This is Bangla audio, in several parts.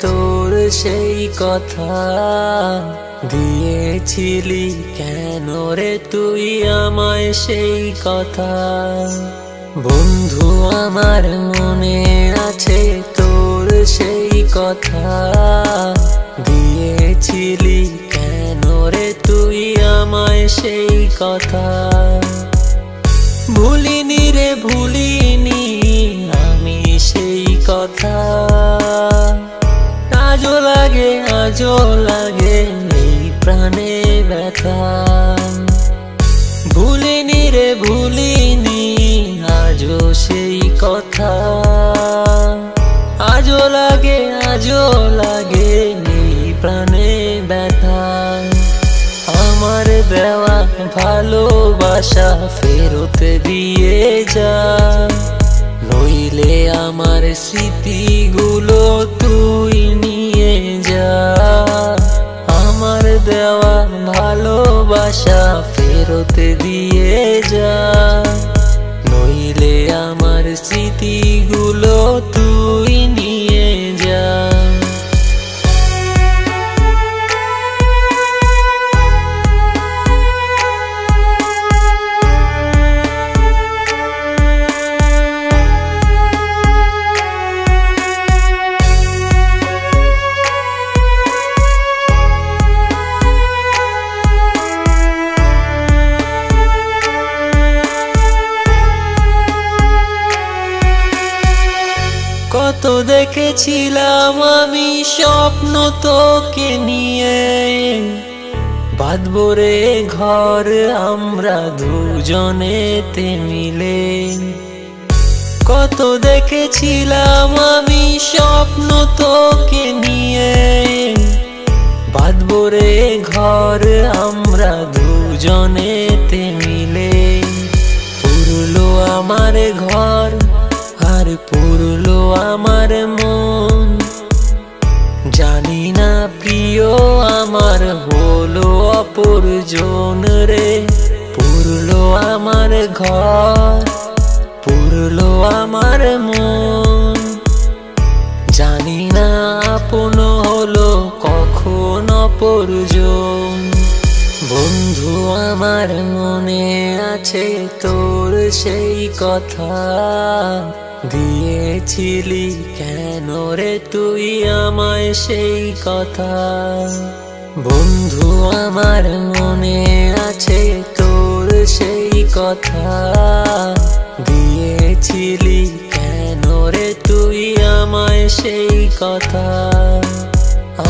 তোর সেই কথা, দিয়েছিলি কেন রে তুই আমায় সেই কথা। বন্ধু আমার মনে আছে তোর সেই কথা, দিয়েছিলি কেন রে তুই আমায় সেই কথা। ভুলিনি রে ভুলিনি আমি সেই কথা, আজও লাগে এই প্রাণে ব্যথা। ভুলিনি রে ভুলিনি আজও সেই কথা, আজও লাগে এই প্রাণে ব্যথা। আমার দেওয়া ভালোবাসা ফেরত দিয়ে যা, নইলে আমার স্মৃতিগুলো তুই নিয়ে যা। আমার দেওয়া ভালোবাসা ফেরত দিয়ে যা, নইলে আমার স্মৃতিগুলো তুই নিয়ে যা। কত দেখেছিলাম আমি স্বপ্ন তোকে নিয়ে, বাঁধবো রে ঘর আমরা দুজনেতে মিলে। কত দেখেছিলাম আমি স্বপ্ন তোকে নিয়ে, বাঁধবো রে ঘর আমরা দুজনেতে মিলে। পুরলো আমার ঘর আর পুরলো আমার মন, জানি না প্রিয় আমার হলো অপরজন রে। পুরলো আমার ঘর পুরলো আমার মন, জানি না আপন হলো কখন অপরজন। বন্ধু আমার মনে আছে তোর সেই কথা, দিয়েছিলি কেন রে তুই আমায় সেই কথা। বন্ধু আমার মনে আছে তোর সেই কথা, দিয়েছিলি কেন রে তুই আমায় সেই কথা।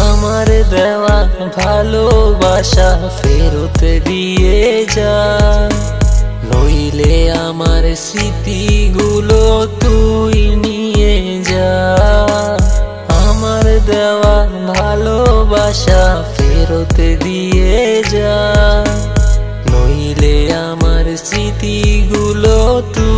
আমার দেওয়া ভালোবাসা ফেরত দিয়ে যা, নইলে আমার স্মৃতিগুলো তুই নিয়ে যা। আমার দেওয়া ভালোবাসা ফেরত দিয়ে যা, নইলে আমার স্মৃতিগুলো তুই